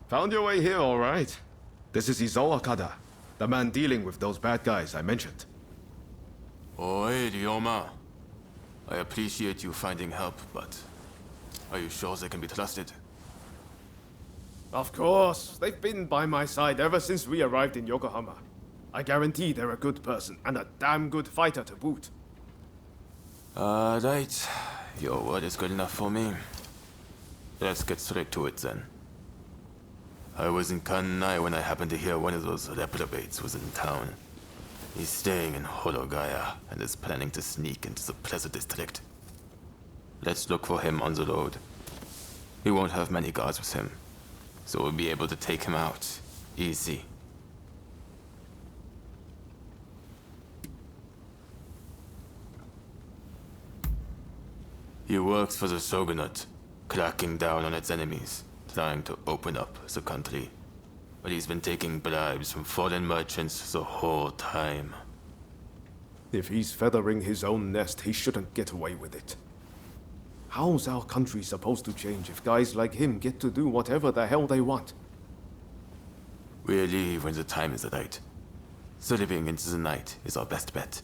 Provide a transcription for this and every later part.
Found your way here, all right. This is Izo Akada, the man dealing with those bad guys I mentioned. Oi, Ryoma. I appreciate you finding help, but are you sure they can be trusted? Of course. They've been by my side ever since we arrived in Yokohama. I guarantee they're a good person, and a damn good fighter to boot. Right. Your word is good enough for me. Let's get straight to it then. I was in Kanai when I happened to hear one of those reprobates was in town. He's staying in Horogaya and is planning to sneak into the Plaza District. Let's look for him on the road. He won't have many guards with him, so we'll be able to take him out easy. He works for the Shogunate, cracking down on its enemies, trying to open up the country. But he's been taking bribes from foreign merchants the whole time. If he's feathering his own nest, he shouldn't get away with it. How's our country supposed to change if guys like him get to do whatever the hell they want? We'll leave when the time is right. Slipping into the night is our best bet.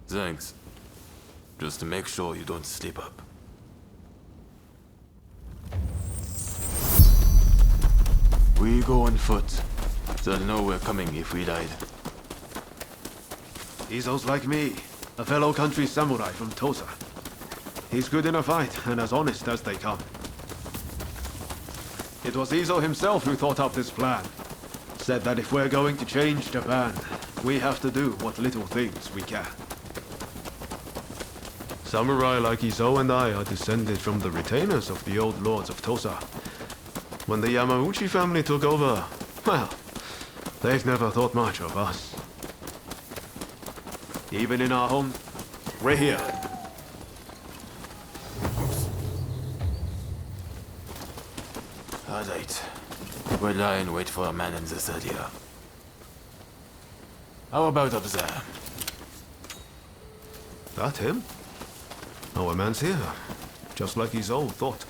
Thanks. Just to make sure you don't slip up. We go on foot. They'll know we're coming if we ride. Izo's like me, a fellow country samurai from Tosa. He's good in a fight and as honest as they come. It was Izo himself who thought up this plan. Said that if we're going to change Japan, we have to do what little things we can. Samurai like Izo and I are descended from the retainers of the old lords of Tosa. When the Yamauchi family took over, well, they've never thought much of us. Even in our home, we're here. Alright. We'll lie in wait for a man in this area. How about up there? That him? Our man's here, just like Izo thought.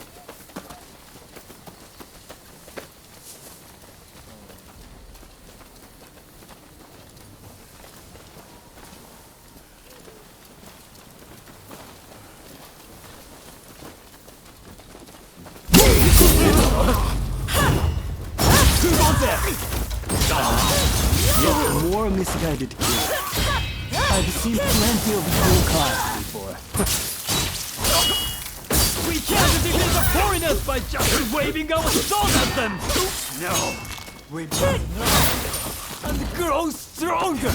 Yet more misguided kids. I've seen plenty of your cars before. We can't defeat the foreigners by just waving our sword at them! No, we must know and grow stronger!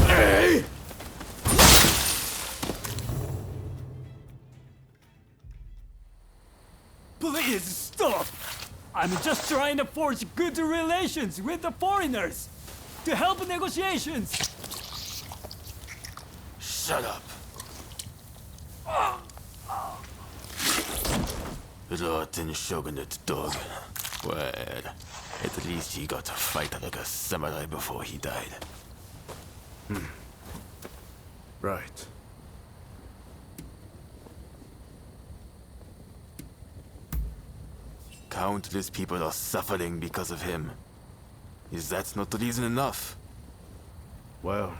Hey! Please stop! I'm just trying to forge good relations with the foreigners to help negotiations. Shut up. Rotten Shogunate dog. Well, at least he got to fight like a samurai before he died. Right. Countless people are suffering because of him. Is that not reason enough? Well,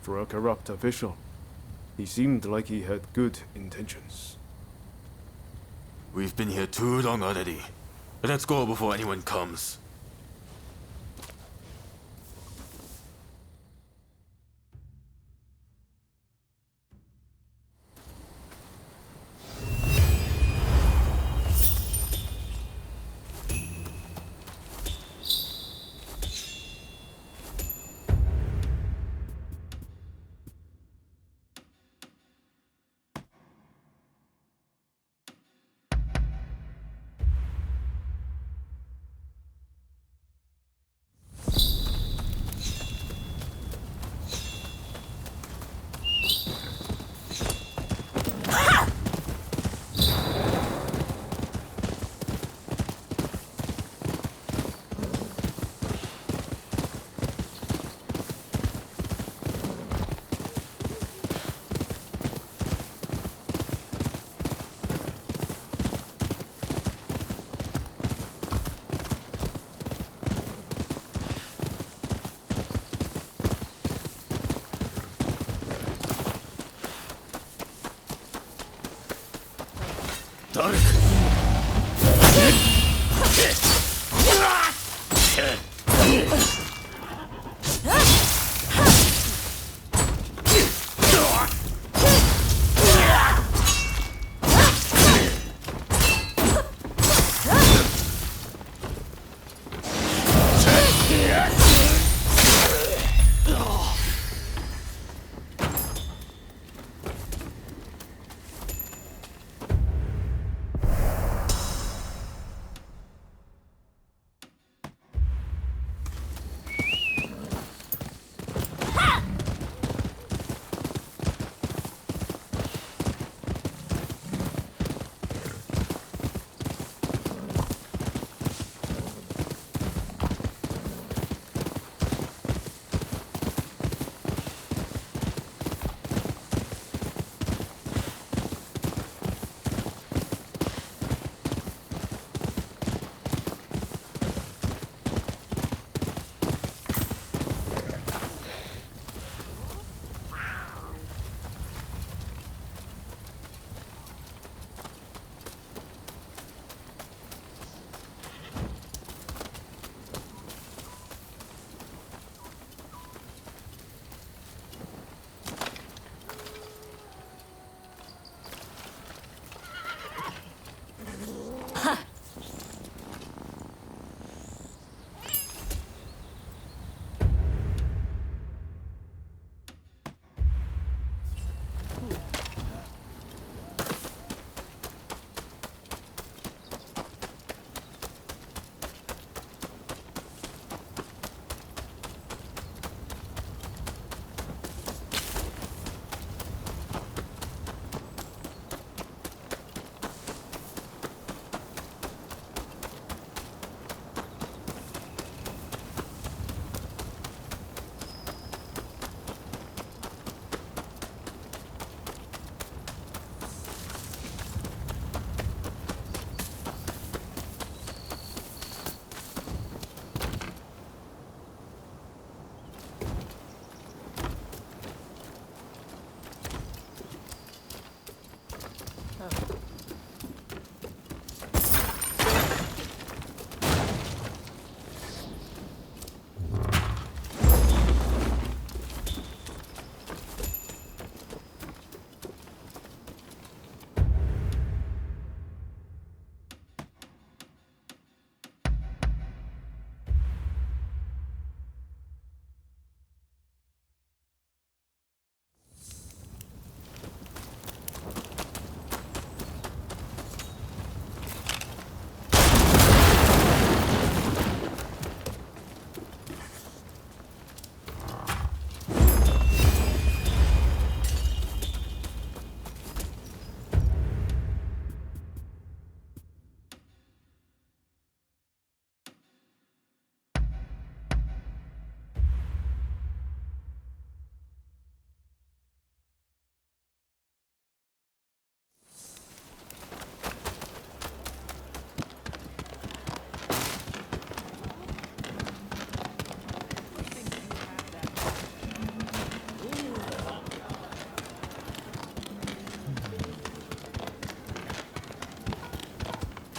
for a corrupt official, he seemed like he had good intentions. We've been here too long already. Let's go before anyone comes.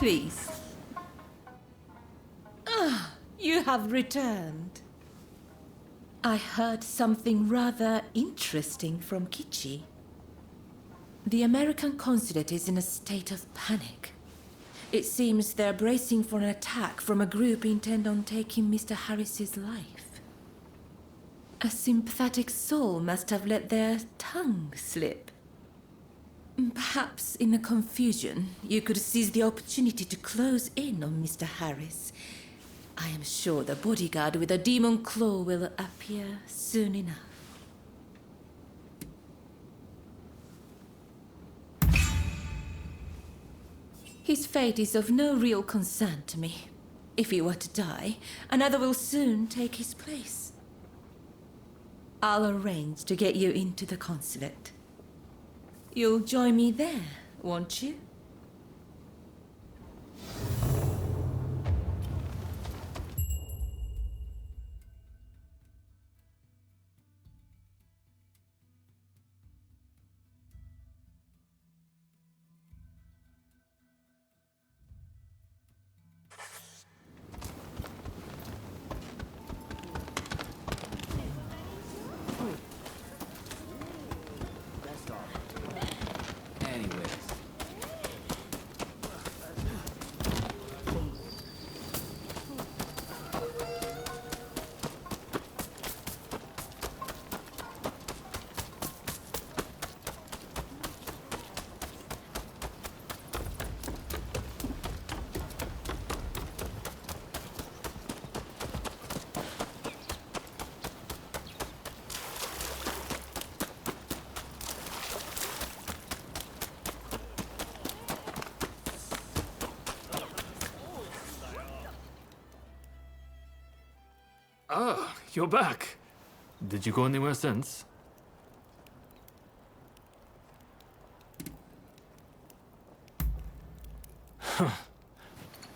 Please. Ah, you have returned. I heard something rather interesting from Kichi. The American consulate is in a state of panic. It seems they're bracing for an attack from a group intent on taking Mr. Harris's life. A sympathetic soul must have let their tongue slip. Perhaps in the confusion, you could seize the opportunity to close in on Mr. Harris. I am sure the bodyguard with a demon claw will appear soon enough. His fate is of no real concern to me. If he were to die, another will soon take his place. I'll arrange to get you into the consulate. You'll join me there, won't you? Ah, you're back. Did you go anywhere since?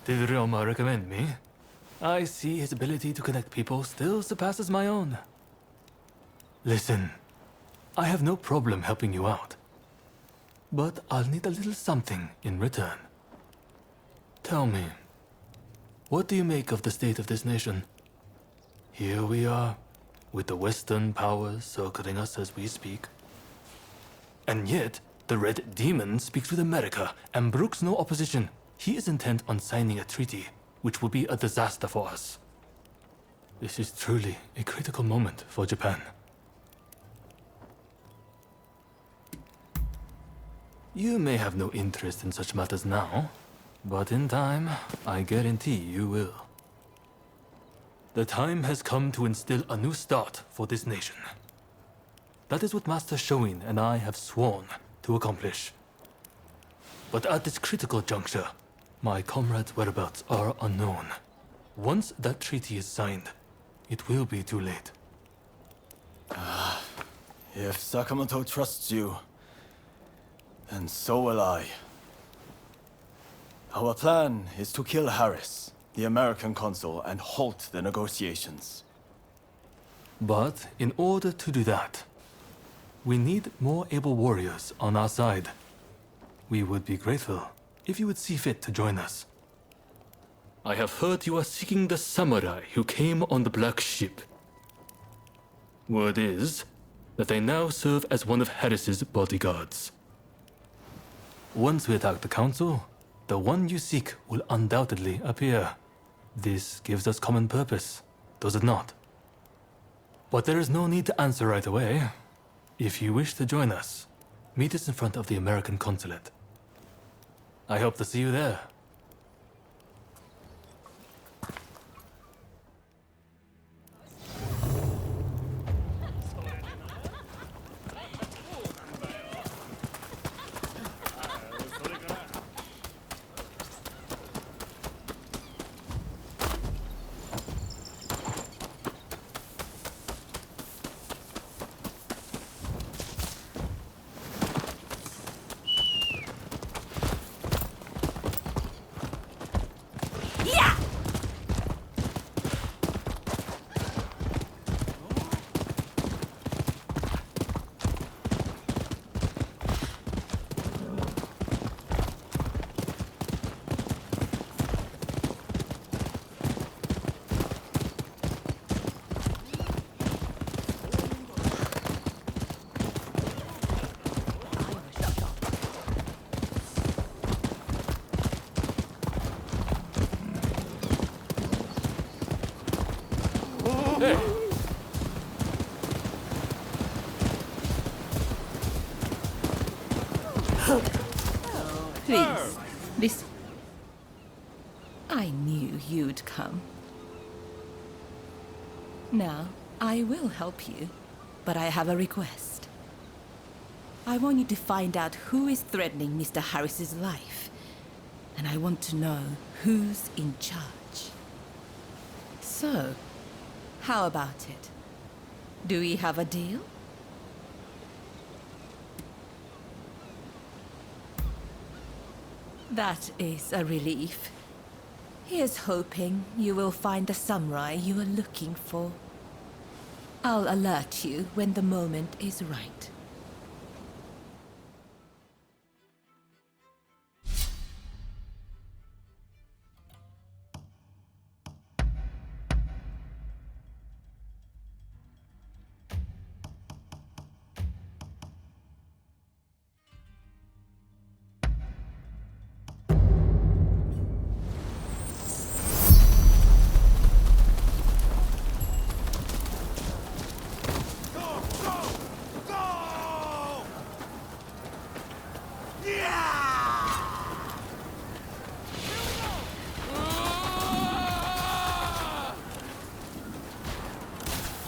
Did Ryoma recommend me? I see his ability to connect people still surpasses my own. Listen, I have no problem helping you out. But I'll need a little something in return. Tell me, what do you make of the state of this nation? Here we are, with the Western powers circling us as we speak. And yet, the Red Demon speaks with America and brooks no opposition. He is intent on signing a treaty, which will be a disaster for us. This is truly a critical moment for Japan. You may have no interest in such matters now, but in time, I guarantee you will. The time has come to instill a new start for this nation. That is what Master Shoin and I have sworn to accomplish. But at this critical juncture, my comrades' whereabouts are unknown. Once that treaty is signed, it will be too late. If Sakamoto trusts you, then so will I. Our plan is to kill Harris, the American consul, and halt the negotiations. But in order to do that, we need more able warriors on our side. We would be grateful if you would see fit to join us. I have heard you are seeking the samurai who came on the black ship. Word is that they now serve as one of Harris's bodyguards. Once we attack the council, the one you seek will undoubtedly appear. This gives us common purpose, does it not? But there is no need to answer right away. If you wish to join us, meet us in front of the American consulate. I hope to see you there. Please, this... I knew you'd come. Now, I will help you, but I have a request. I want you to find out who is threatening Mr. Harris's life, and I want to know who's in charge. So, how about it? Do we have a deal? That is a relief. Here's hoping you will find the samurai you are looking for. I'll alert you when the moment is right.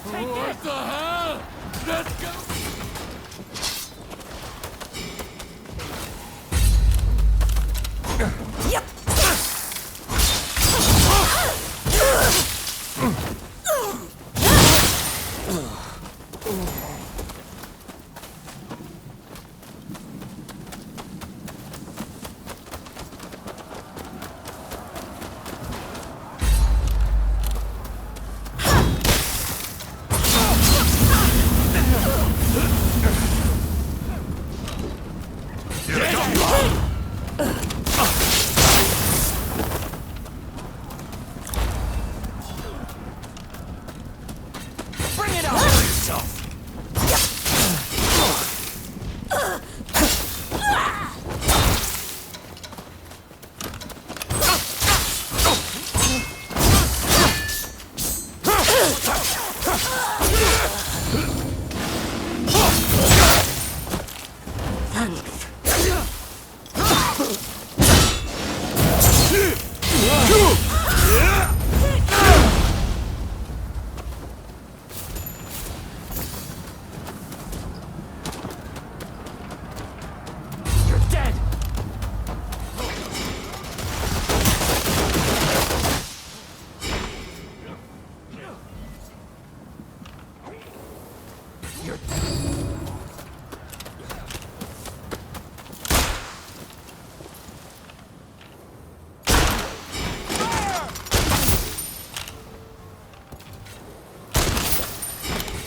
What the hell? Let's go!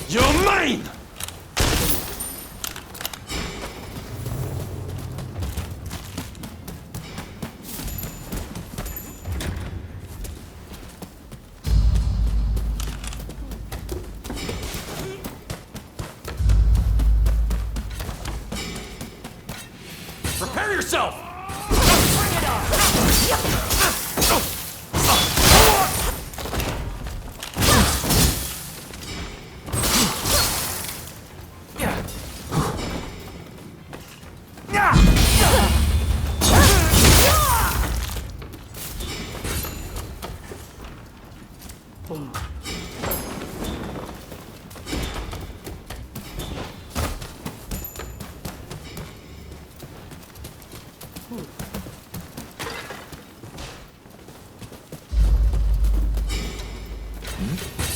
You're mine! Prepare yourself! Bring it on!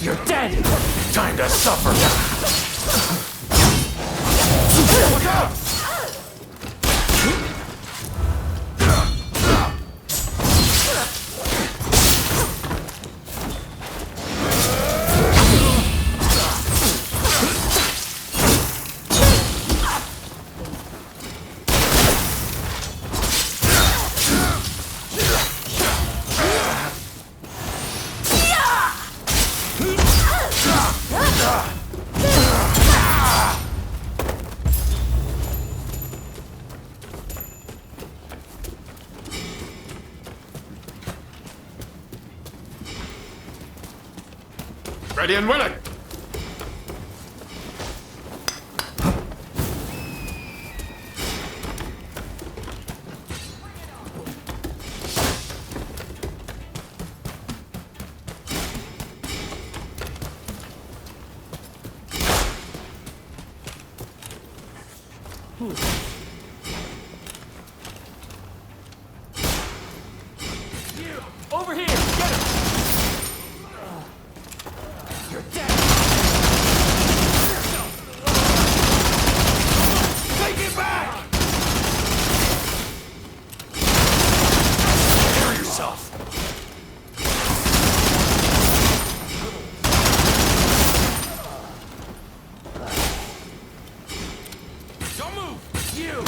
You're dead! Time to suffer! Look out! Ready and willing! Over here! Get him! You're dead! Take it back! Prepare yourself! Don't move! You!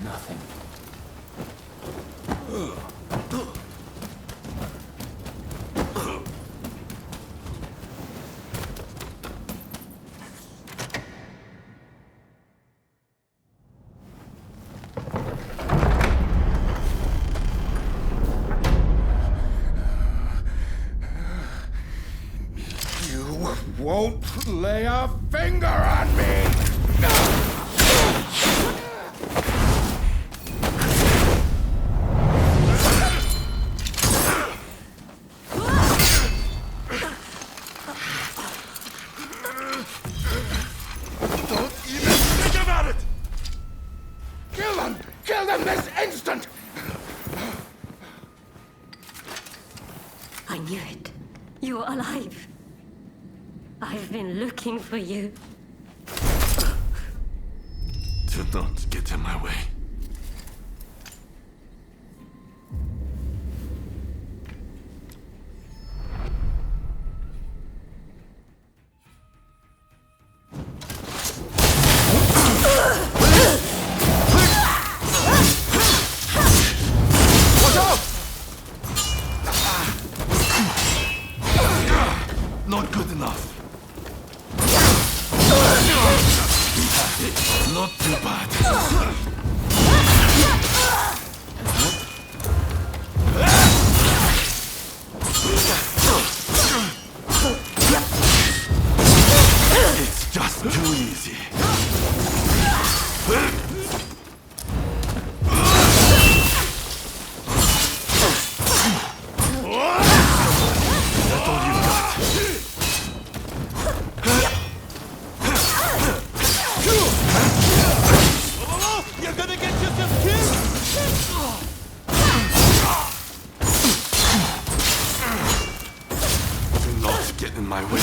Nothing. You won't lay a finger on me! Don't even think about it! Kill them! Kill them this instant! I knew it. You're alive. I've been looking for you. Do not get in my way. Not good enough. Not too bad. It's just too easy. That's all you've got. You're gonna get yourself killed! Do not get in my way.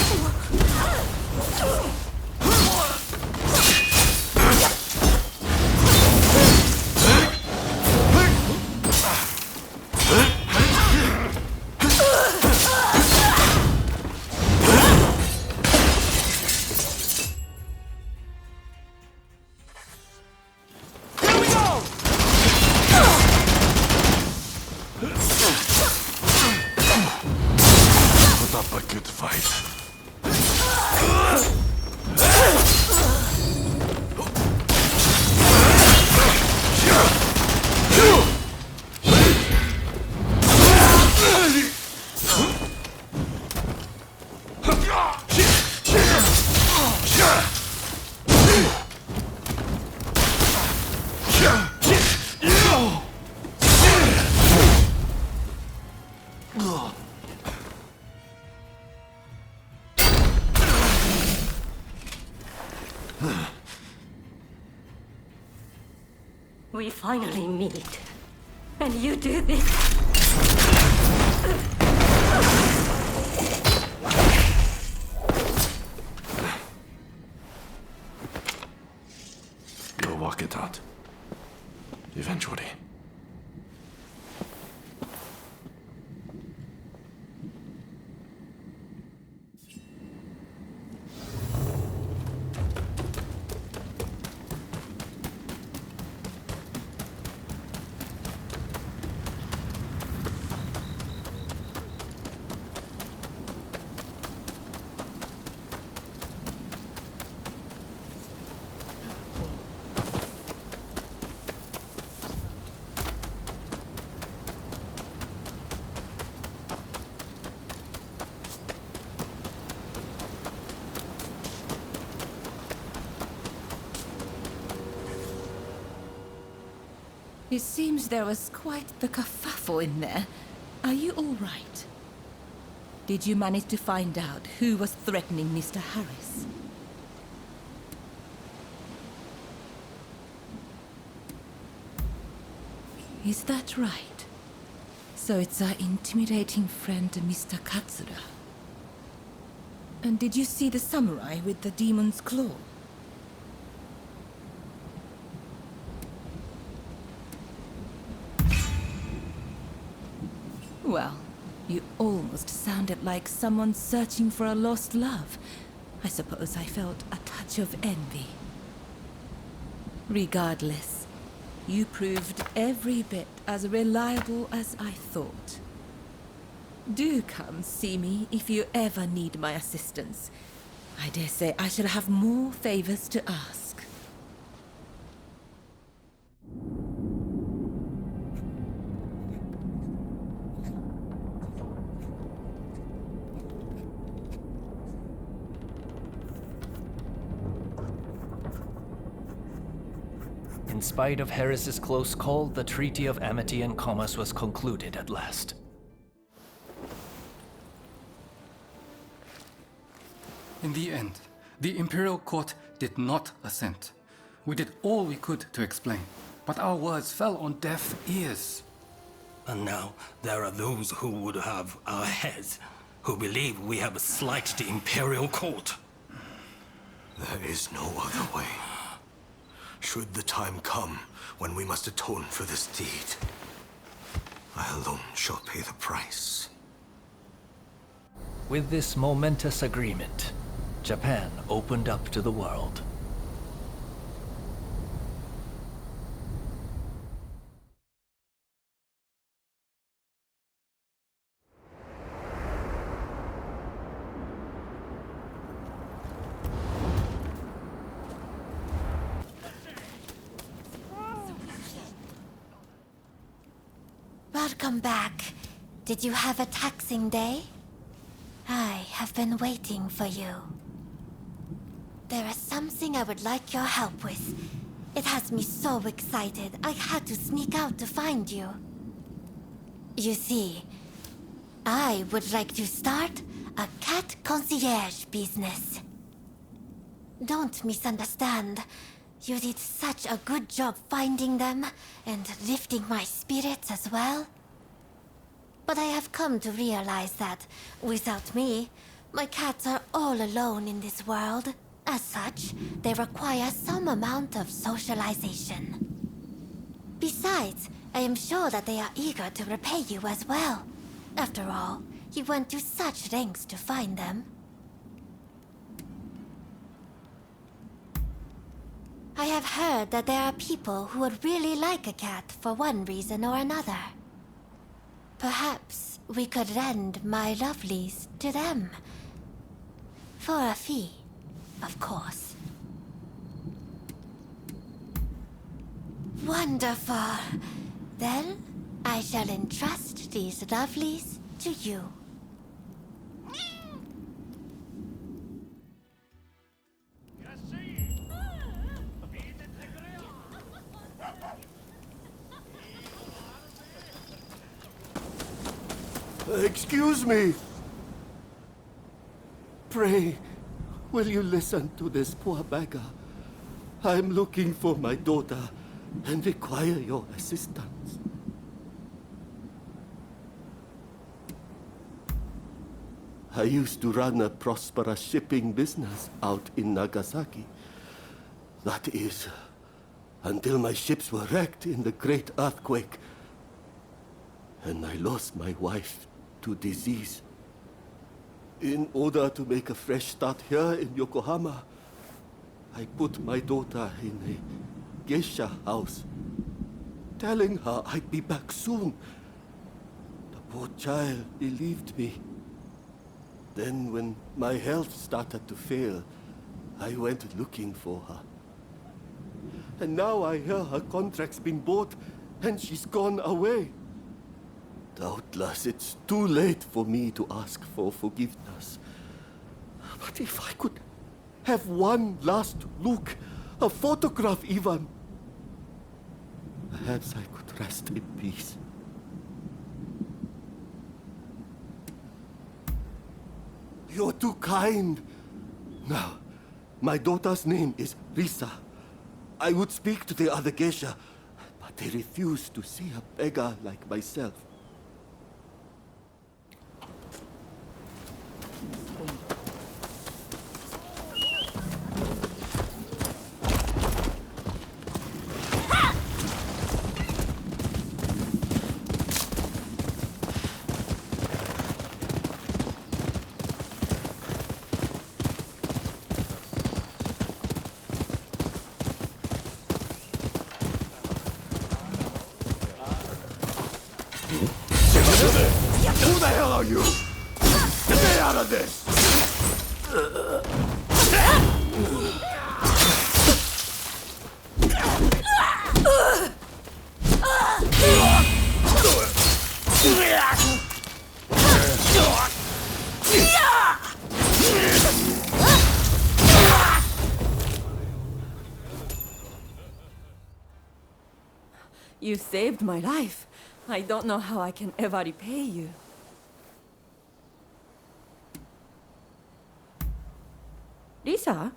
Put up a good fight. We finally meet. And you do this. You'll walk it out. Eventually. It seems there was quite the kerfuffle in there. Are you all right? Did you manage to find out who was threatening Mr. Harris? Is that right? So it's our intimidating friend, Mr. Katsura. And did you see the samurai with the demon's claw? Well, you almost sounded like someone searching for a lost love. I suppose I felt a touch of envy. Regardless, you proved every bit as reliable as I thought. Do come see me if you ever need my assistance. I dare say I shall have more favors to ask. In spite of Harris's close call, the Treaty of Amity and Commerce was concluded at last. In the end, the Imperial Court did not assent. We did all we could to explain, but our words fell on deaf ears. And now there are those who would have our heads, who believe we have slighted the Imperial Court. There is no other way. Should the time come when we must atone for this deed, I alone shall pay the price. With this momentous agreement, Japan opened up to the world. Welcome back. Did you have a taxing day? I have been waiting for you. There is something I would like your help with. It has me so excited, I had to sneak out to find you. You see, I would like to start a cat concierge business. Don't misunderstand. You did such a good job finding them and lifting my spirits as well. But I have come to realize that, without me, my cats are all alone in this world. As such, they require some amount of socialization. Besides, I am sure that they are eager to repay you as well. After all, you went to such lengths to find them. I have heard that there are people who would really like a cat for one reason or another. Perhaps we could lend my lovelies to them. For a fee, of course. Wonderful. Then I shall entrust these lovelies to you. Excuse me. Pray, will you listen to this poor beggar? I'm looking for my daughter and require your assistance. I used to run a prosperous shipping business out in Nagasaki. That is, until my ships were wrecked in the great earthquake, and I lost my wife to disease. In order to make a fresh start here in Yokohama, I put my daughter in a geisha house, telling her I'd be back soon. The poor child believed me. Then when my health started to fail, I went looking for her. And now I hear her contract's been bought and she's gone away. Doubtless it's too late for me to ask for forgiveness. But if I could have one last look, a photograph even. perhaps I could rest in peace. You're too kind. Now, my daughter's name is Risa. I would speak to the other geisha, but they refuse to see a beggar like myself. Who the hell are you? Stay out of this! You saved my life. I don't know how I can ever repay you. Lisa?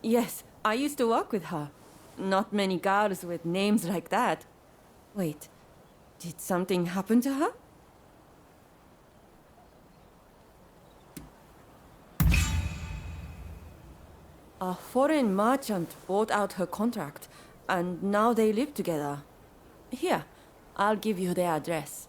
Yes, I used to work with her. Not many girls with names like that. Wait, did something happen to her? A foreign merchant bought out her contract, and now they live together. Here, I'll give you their address.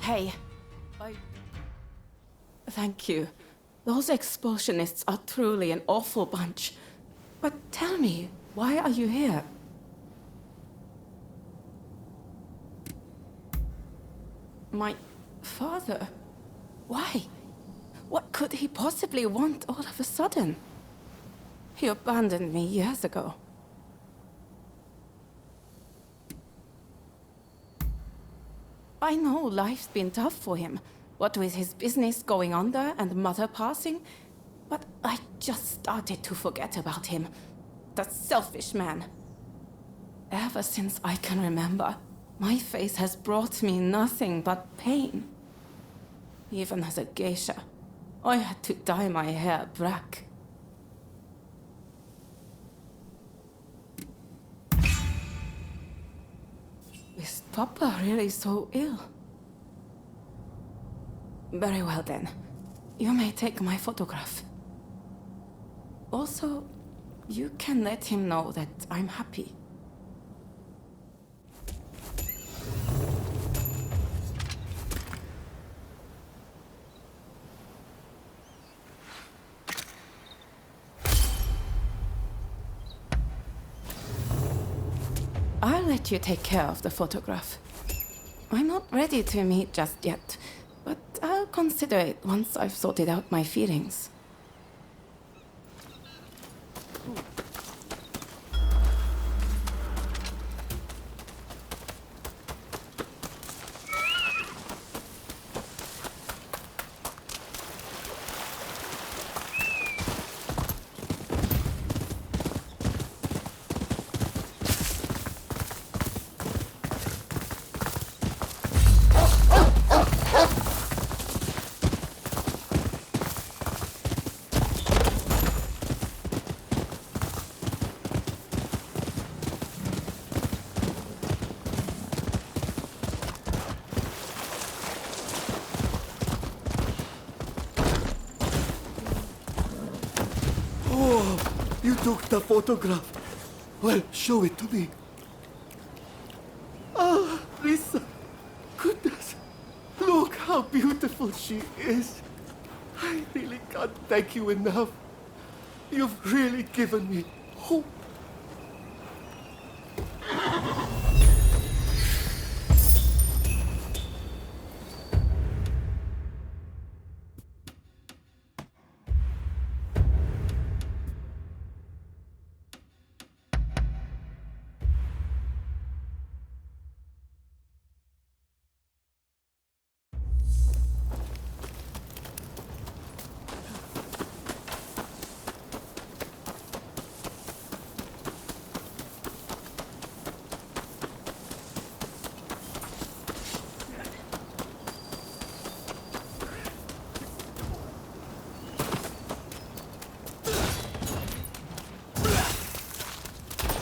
Hey, Thank you. Those expulsionists are truly an awful bunch. But tell me, why are you here? My father? Why? What could he possibly want all of a sudden? He abandoned me years ago. I know life's been tough for him, what with his business going under and mother passing, but I just started to forget about him. That selfish man. Ever since I can remember, my face has brought me nothing but pain. Even as a geisha, I had to dye my hair black. Is Papa really so ill? Very well then. You may take my photograph. Also, you can let him know that I'm happy. I'll let you take care of the photograph. I'm not ready to meet just yet, but I'll consider it once I've sorted out my feelings. You took the photograph. Well, show it to me. Ah, Lisa. Goodness. Look how beautiful she is. I really can't thank you enough. You've really given me hope.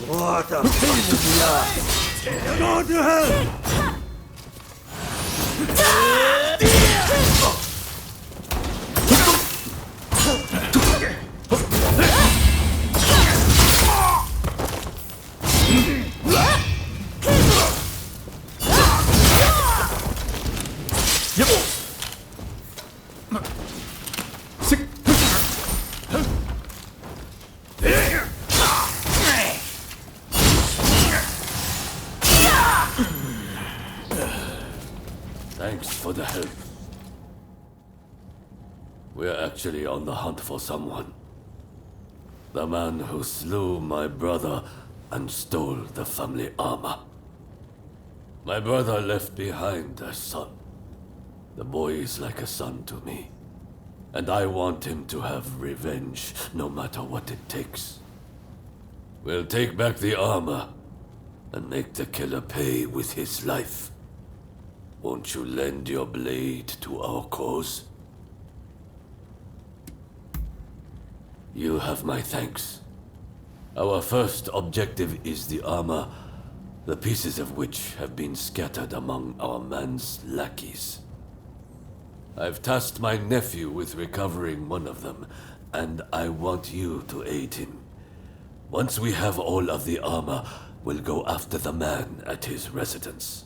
What a pain in the ass! Go to hell! Thanks for the help. We're actually on the hunt for someone. The man who slew my brother and stole the family armor. My brother left behind a son. The boy is like a son to me. And I want him to have revenge, no matter what it takes. We'll take back the armor and make the killer pay with his life. Won't you lend your blade to our cause? You have my thanks. Our first objective is the armor, the pieces of which have been scattered among our man's lackeys. I've tasked my nephew with recovering one of them, and I want you to aid him. Once we have all of the armor, we'll go after the man at his residence.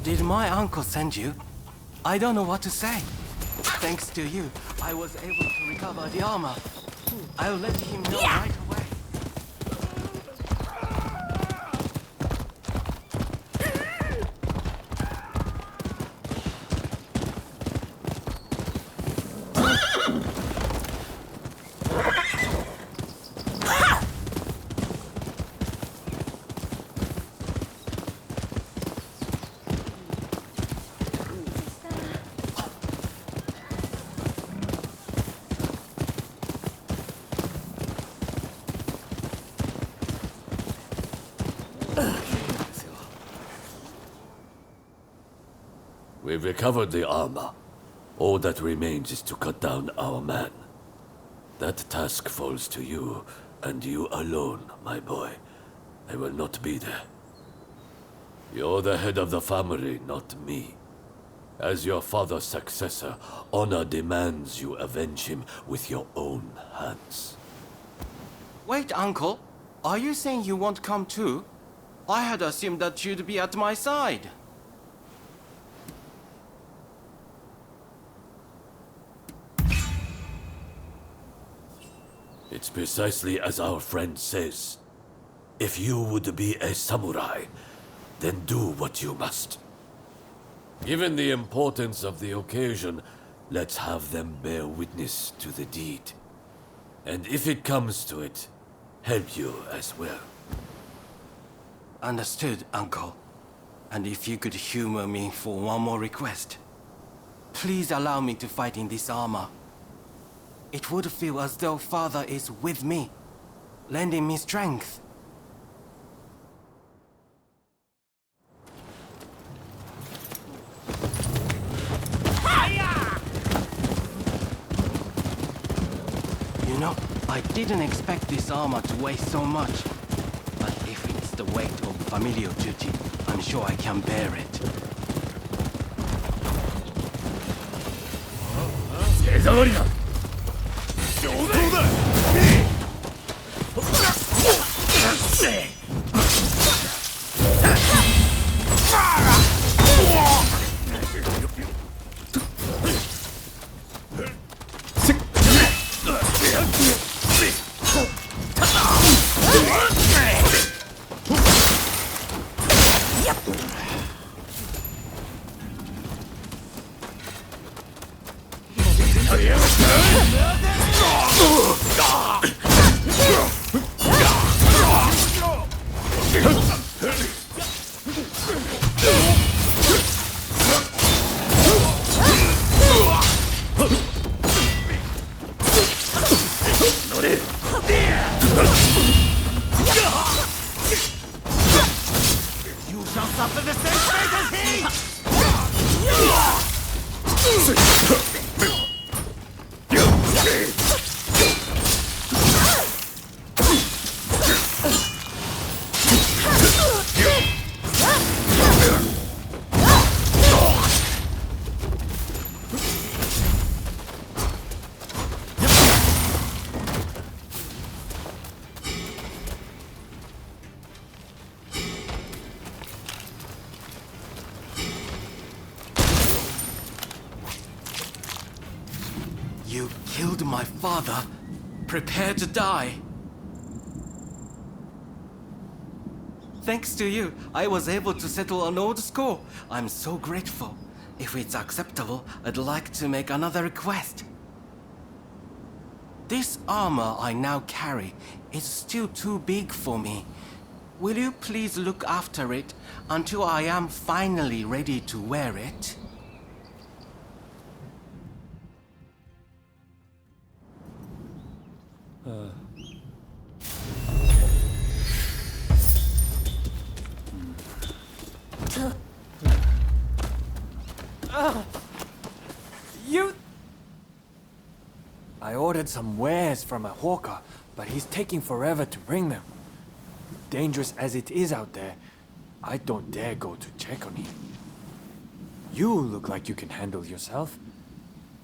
Did my uncle send you? I don't know what to say. Thanks to you, I was able to recover the armor. I'll let him know right away. We've recovered the armor. All that remains is to cut down our man. That task falls to you, and you alone, my boy. I will not be there. You're the head of the family, not me. As your father's successor, honor demands you avenge him with your own hands. Wait, Uncle. Are you saying you won't come too? I had assumed that you'd be at my side. It's precisely as our friend says. If you would be a samurai, then do what you must. Given the importance of the occasion, let's have them bear witness to the deed. And if it comes to it, help you as well. Understood, Uncle. And if you could humor me for one more request. Please allow me to fight in this armor. It would feel as though Father is with me, lending me strength. You know, I didn't expect this armor to weigh so much. But if it's the weight of familial duty, I'm sure I can bear it. You killed my father. Prepare to die. Thanks to you, I was able to settle an old score. I'm so grateful. If it's acceptable, I'd like to make another request. This armor I now carry is still too big for me. Will you please look after it until I am finally ready to wear it? You... I ordered some wares from a hawker, but he's taking forever to bring them. Dangerous as it is out there, I don't dare go to check on him. You look like you can handle yourself.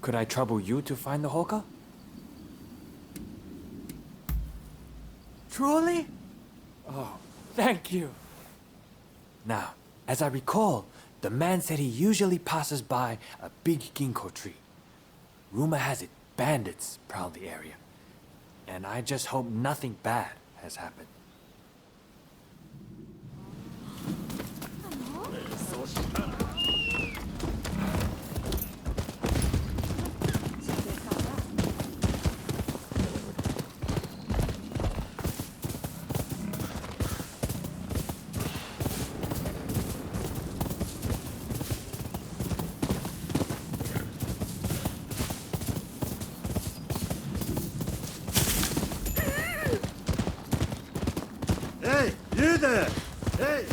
Could I trouble you to find the hawker? Truly? Oh, thank you. Now, as I recall, the man said he usually passes by a big ginkgo tree. Rumor has it bandits prowl the area. And I just hope nothing bad has happened. Hey, you there! Hey!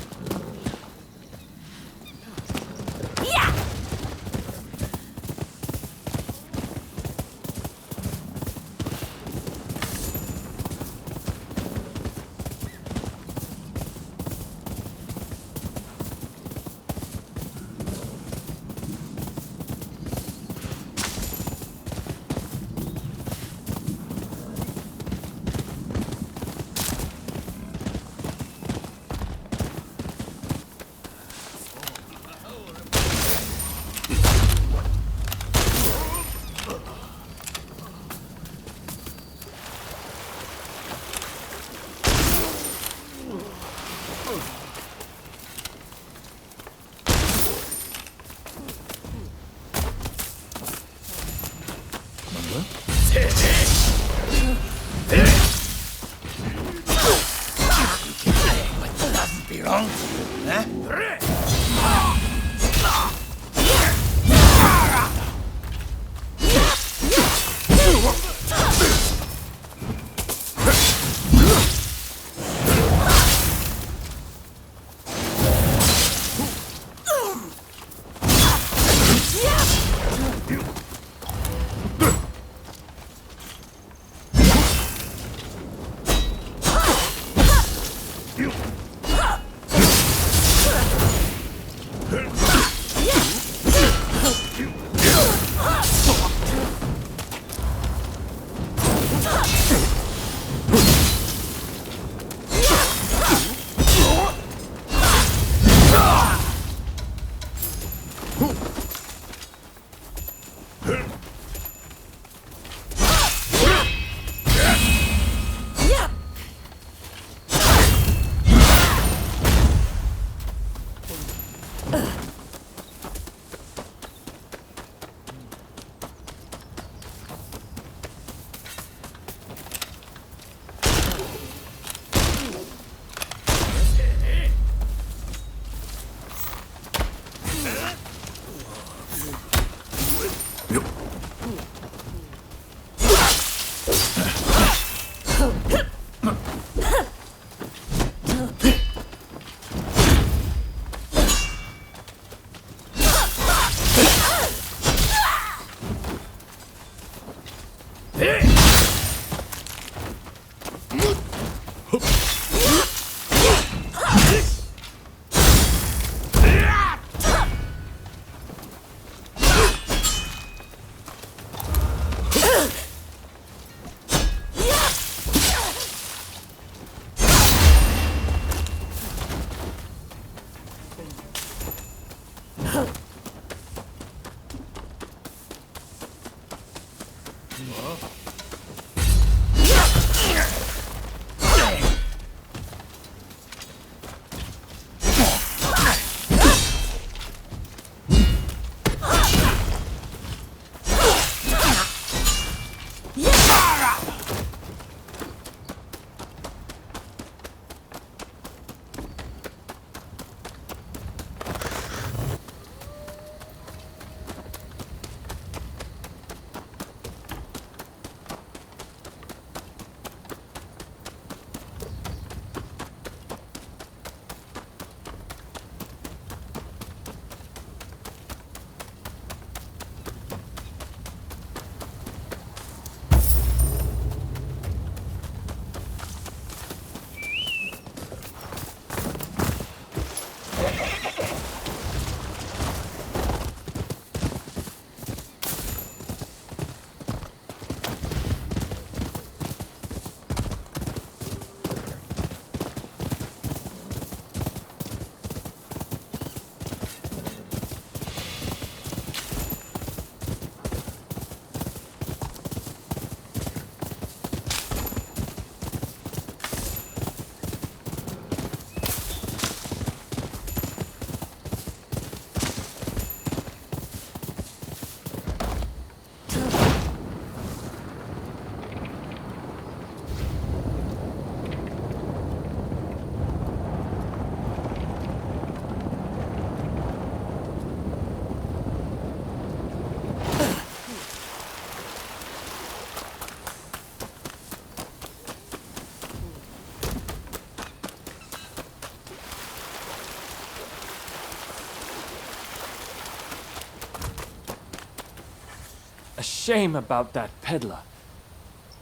A shame about that peddler.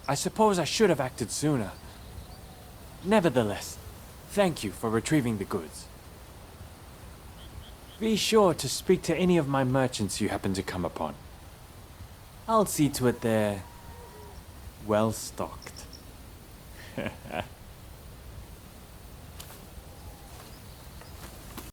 I suppose I should have acted sooner. Nevertheless, thank you for retrieving the goods. Be sure to speak to any of my merchants you happen to come upon. I'll see to it they're well stocked.